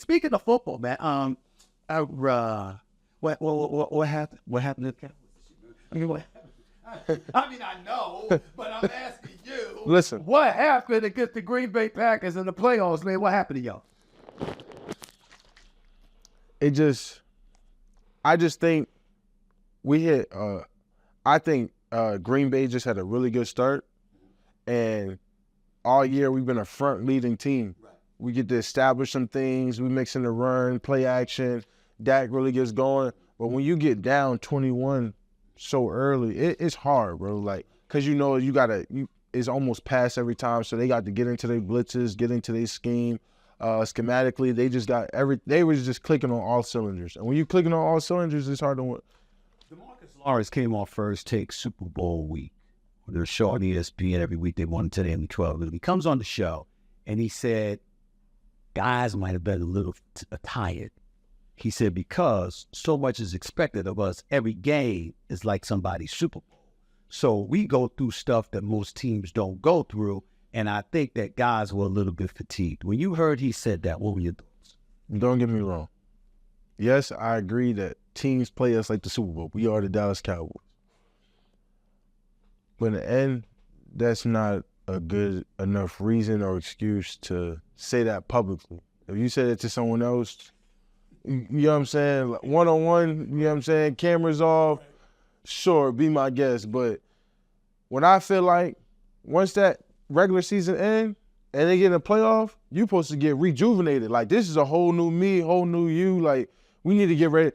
speaking of football, man, what happened? What happened to the Cowboys? I mean, what happened? I mean, I know, but I'm asking you. Listen. What happened against the Green Bay Packers in the playoffs, man? What happened to y'all? I just think we hit, I think Green Bay just had a really good start. And all year we've been a front-leading team. Right. We get to establish some things. We mix in the run, play action. Dak really gets going. But when you get down 21 so early, it's hard, bro. Like, because you know it's almost pass every time. So they got to get into their blitzes, get into their scheme. Schematically, they was just clicking on all cylinders. And when you're clicking on all cylinders, it's hard to win. DeMarcus Lawrence came on First Take Super Bowl week. They're show on ESPN every week. They won today in the 12. And he comes on the show, and he said, guys might have been a little tired. He said, because so much is expected of us. Every game is like somebody's Super Bowl. So we go through stuff that most teams don't go through, and I think that guys were a little bit fatigued. When you heard he said that, what were your thoughts? Don't get me wrong. Yes, I agree that teams play us like the Super Bowl. We are the Dallas Cowboys. But in the end, that's not a good enough reason or excuse to say that publicly. If you said it to someone else, you know what I'm saying, one-on-one, you know what I'm saying, cameras off, sure, be my guest. But when I feel like once that regular season ends and they get in a playoff, you're supposed to get rejuvenated. Like, this is a whole new me, whole new you. Like, we need to get ready.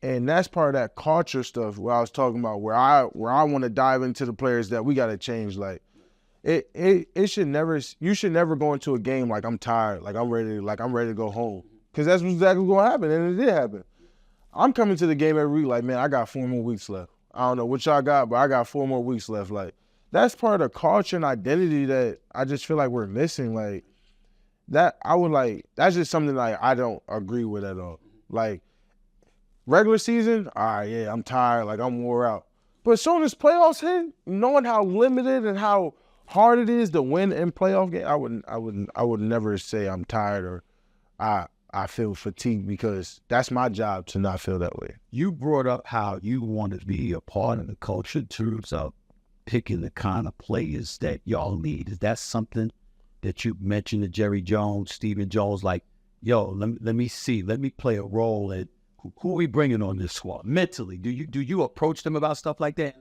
And that's part of that culture stuff where I was talking about, where I want to dive into the players that we got to change. Like, it should never, you should never go into a game like I'm tired, like I'm ready to go home. Because that's exactly what's going to happen, and it did happen. I'm coming to the game every week like, man, I got 4 more weeks left. I don't know what y'all got, but I got 4 more weeks left. Like, that's part of the culture and identity that I just feel like we're missing. Like, that's just something like I don't agree with at all. Like, regular season, all right, yeah, I'm tired, like I'm wore out. But as soon as playoffs hit, knowing how limited and how hard it is to win in playoff game, I would never say I'm tired or I feel fatigued, because that's my job to not feel that way. You brought up how you want to be a part of the culture in terms of picking the kind of players that y'all need. Is that something that you mentioned to Jerry Jones, Stephen Jones, like, yo, let me play a role in who are we bringing on this squad mentally? Do you approach them about stuff like that?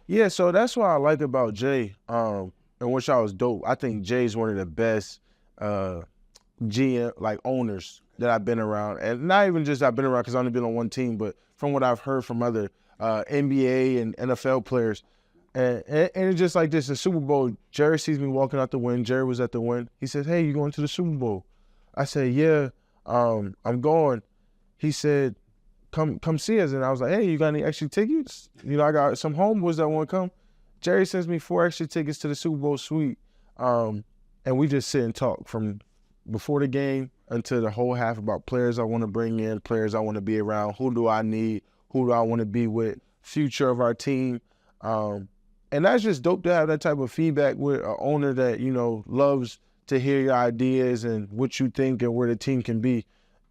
Yeah. So that's what I like about Jay, and which I was dope. I think Jay's one of the best GM, like, owners that I've been around, and not even just I've been around because I've only been on one team, but from what I've heard from other NBA and NFL players, and it's just like this: the Super Bowl. Jerry sees me walking out the win. Jerry was at the win. He says, "Hey, you going to the Super Bowl?" I said, "Yeah, I'm going." He said, come see us. And I was like, hey, you got any extra tickets? You know, I got some homeboys that want to come. Jerry sends me 4 extra tickets to the Super Bowl suite. And we just sit and talk from before the game until the whole half about players I want to bring in, players I want to be around, who do I need, who do I want to be with, future of our team. And that's just dope to have that type of feedback with an owner that, you know, loves to hear your ideas and what you think and where the team can be.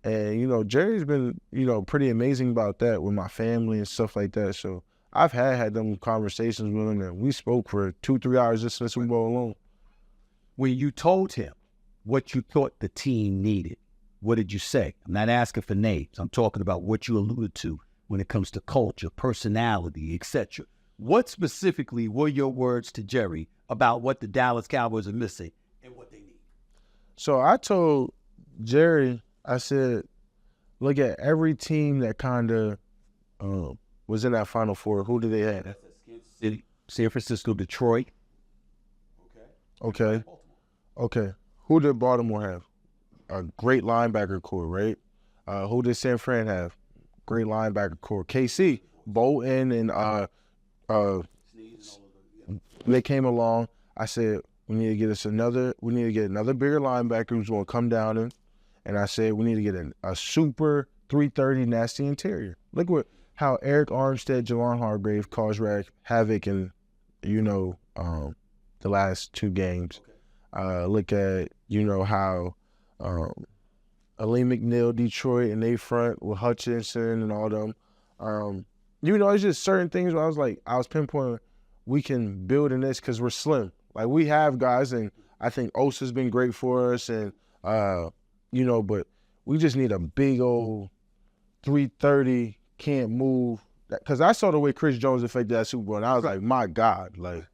And, you know, Jerry's been, you know, pretty amazing about that with my family and stuff like that. So I've had them conversations with him, and we spoke for 2-3 hours just in the Super Bowl alone. When you told him what you thought the team needed, what did you say? I'm not asking for names. I'm talking about what you alluded to when it comes to culture, personality, etc. What specifically were your words to Jerry about what the Dallas Cowboys are missing and what they need? So I told Jerry, I said, look at every team that kind of was in that Final Four. Who did they have? That's Kansas City, San Francisco, Detroit. Okay. Who did Baltimore have? A great linebacker core, right? Who did San Fran have? Great linebacker core. KC, Bolton, and they came along. I said, we need to get another bigger linebacker who's going to come down and I said, we need to get a super 330 nasty interior. Look how Eric Armstead, Javon Hargrave caused havoc in, you know, the last 2 games. Look at, you know, how Aleem McNeil, Detroit, and they front with Hutchinson and all them. It's just certain things where I was pinpointing we can build in this because we're slim. Like, we have guys, and I think Osa's been great for us, and, but we just need a big old 330, can't move. Because I saw the way Chris Jones affected that Super Bowl, and I was like, my God. Like,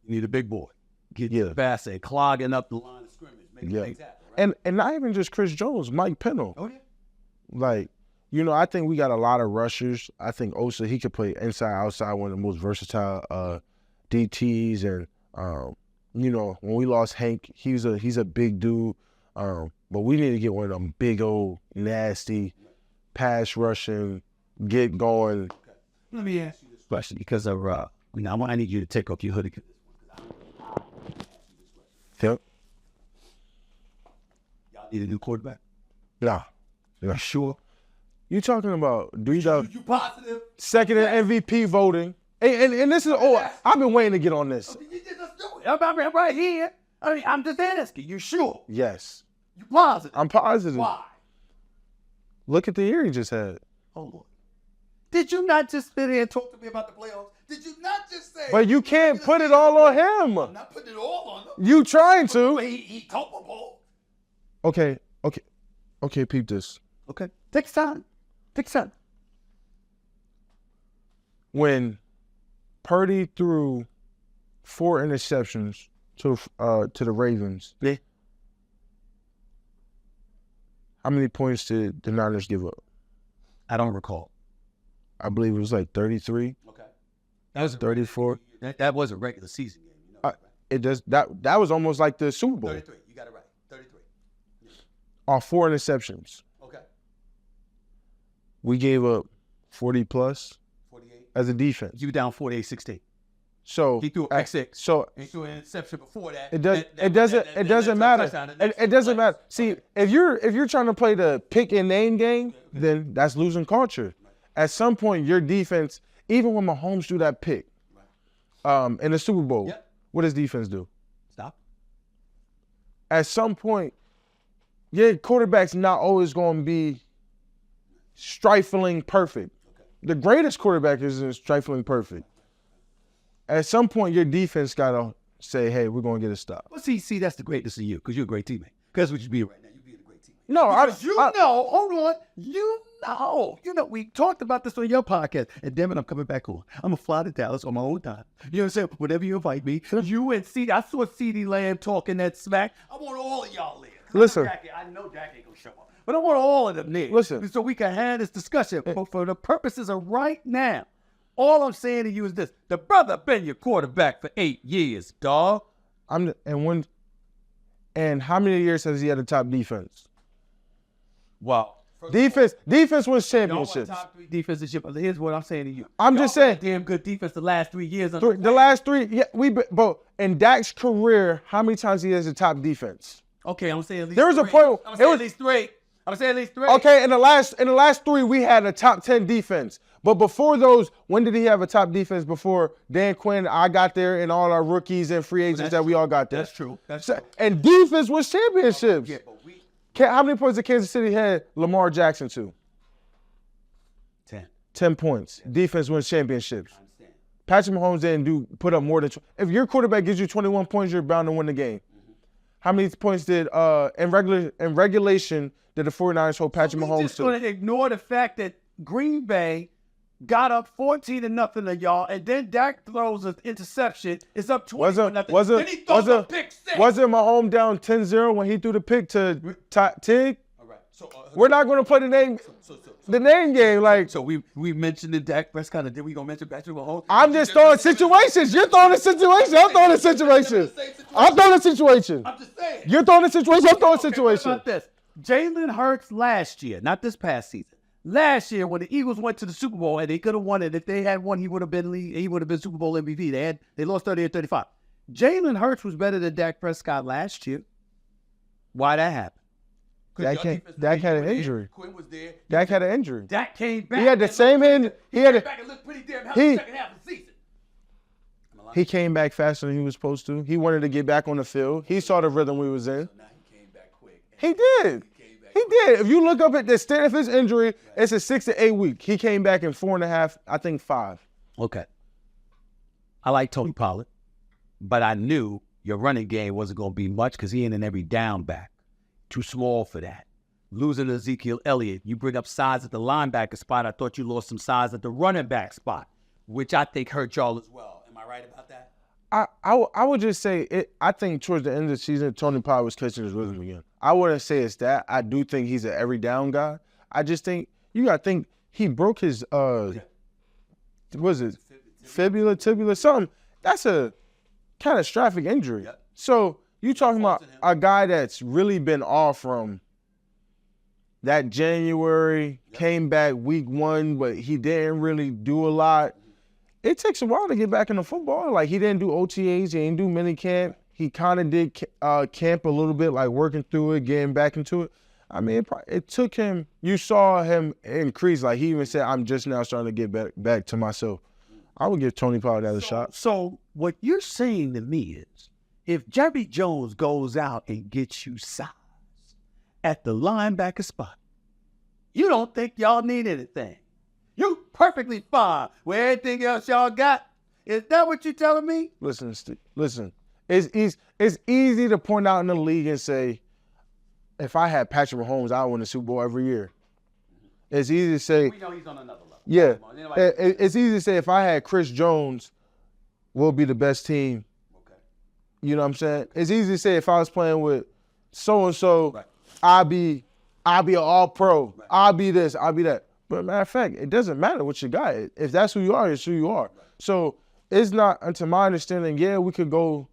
you need a big boy. Get fast and clogging up the line of scrimmage, making things happen. Right? And not even just Chris Jones, Mike Pennell. Oh, yeah. Like, I think we got a lot of rushers. I think Osa, he could play inside, outside, one of the most versatile DTs. And, when we lost Hank, he's a big dude. But we need to get one of them big old, nasty, pass rushing, get going. Okay. Let me ask you this question because of, I need you to take off your hoodie. Yep. Y'all need a new quarterback? Nah. You sure? You talking about you positive? Second in MVP voting. And this is I've been waiting to get on this. Okay, let's do it. I'm right here. I'm just asking. You sure? Yes. You positive? I'm positive. Why? Look at the year he just had. Oh Lord. Did you not just sit here and talk to me about the playoffs? Did you not just say? But you can't put it all on him. I'm not putting it all on him. You trying to? He culpable. Okay, peep this. Okay. Take your time. When Purdy threw 4 interceptions to the Ravens, yeah. How many points did the Niners give up? I don't recall. I believe it was like 33. Okay. That was 34. That was a regular season game. Right? It does that was almost like the Super Bowl. 33. You got it right. 33. Yeah. Our 4 interceptions. Okay. We gave up 40 plus 48 as a defense. You were down 48-16. So he threw a pick six. So he threw an interception before that. It doesn't matter. It doesn't matter. See, okay. if you're trying to play the pick and name game, then that's losing culture. Right. At some point, your defense, even when Mahomes do that pick, in the Super Bowl, what does defense do? Stop. At some point, your quarterback's not always going to be trifling perfect. Okay. The greatest quarterback isn't trifling perfect. At some point, your defense got to say, hey, we're going to get a stop. Well, see, that's the greatness of you because you're a great teammate. That's what you be right now. You being a great teammate. No, hold on. We talked about this on your podcast. And damn it, I'm coming back on. I'm going to fly to Dallas on my own time. You know what I'm saying? Whenever you invite me, you and CD, I saw CD Lamb talking that smack. I want all of y'all there. Listen. I know Jack ain't going to show up. But I want all of them there. Listen. So we can have this discussion. But for the purposes of right now, all I'm saying to you is this. The brother been your quarterback for 8 years, dog. And how many years has he had a top defense? Wow. Defense wins championships. Top 3 defensive ship. Here's what I'm saying to you. I'm just saying. Damn good defense the last 3 years. The last 3, but in Dak's career, how many times he has a top defense? Okay, I'm saying at least there was 3. a point. I'm saying at least 3. Okay, in the last 3, we had a top 10 defense. But before those, when did he have a top defense? Before Dan Quinn, I got there, and all our rookies and free agents that we all got there. That's true. That's true. And defense was championships. Yeah, but how many points did Kansas City had Lamar Jackson to? 10. 10 points. Defense wins championships. I understand. Patrick Mahomes didn't put up more than. If your quarterback gives you 21 points, you're bound to win the game. Mm-hmm. How many points did in regulation did the 49ers hold Patrick Mahomes to? We're just going to ignore the fact that Green Bay got up 14-0 to y'all, and then Dak throws an interception. It's up 20-0. Then he throws a pick 6. Wasn't Mahomes down 10-0 when he threw the pick to Tig? All right. So we're not going to play the name. The name game, like. So we mentioned the Dak Prescott, and then we gonna mention Patrick Mahomes. I'm just throwing situations. You're throwing a situation. I'm throwing a situation. I'm throwing a situation. I'm just saying. You're throwing a situation. I'm throwing a situation. What about this? Jalen Hurts last year, not this past season. Last year, when the Eagles went to the Super Bowl and they could have won it, if they had won, he would have been Super Bowl MVP. They lost 38-35. Jalen Hurts was better than Dak Prescott last year. Why that happened? Dak had an injury. Quinn was there. Dak had an injury. Dak came back. He had the same end. He came back and looked pretty damn healthy the second half of the season. He came back faster than he was supposed to. He wanted to get back on the field. He saw the rhythm we was in. So now he came back quick. He did. He did. If you look up at the extent of his injury, it's a 6 to 8 week. He came back in 4.5, I think 5. Okay. I like Tony Pollard, but I knew your running game wasn't going to be much because he ain't in every down back. Too small for that. Losing Ezekiel Elliott, you bring up size at the linebacker spot. I thought you lost some size at the running back spot, which I think hurt y'all as well. Am I right about that? I would just say it. I think towards the end of the season, Tony Pollard was catching his rhythm again. I wouldn't say it's that. I do think he's an every down guy. I just think you got to think he broke his was it fibula, tibula, something. That's a catastrophic injury. Yep. So you talking about a guy that's really been off from that January, came back week 1, but he didn't really do a lot. It takes a while to get back into football. Like, he didn't do OTAs, he didn't do mini camp. He kind of did camp a little bit, like working through it, getting back into it. I mean, it took him, you saw him increase. Like, he even said, I'm just now starting to get back to myself. I would give Tony Pollard another shot. So what you're saying to me is, if Jerry Jones goes out and gets you size at the linebacker spot, you don't think y'all need anything. You perfectly fine with everything else y'all got. Is that what you're telling me? Listen, Steve, listen. It's easy to point out in the league and say, if I had Patrick Mahomes, I would win the Super Bowl every year. It's easy to say. We know he's on another level. Yeah. It's easy to say if I had Chris Jones, we'll be the best team. Okay. You know what I'm saying? It's easy to say if I was playing with so-and-so, Right. I'll be an all-pro. Right. I'll be this, I'll be that. But matter of fact, it doesn't matter what you got. If that's who you are, it's who you are. Right. So it's not, to my understanding, yeah, we could go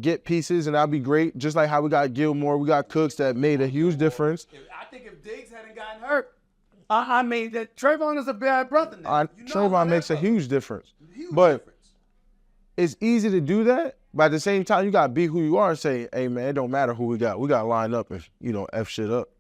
get pieces and that'd be great. Just like how we got Gilmore, we got Cooks that made a huge difference. I think if Diggs hadn't gotten hurt, I mean, that Trayvon is a bad brother now. Trayvon makes a huge difference. Huge But difference. it's easy to do that, but at the same time, you got to be who you are and say, hey, man, it don't matter who we got. We got to line up and, F shit up.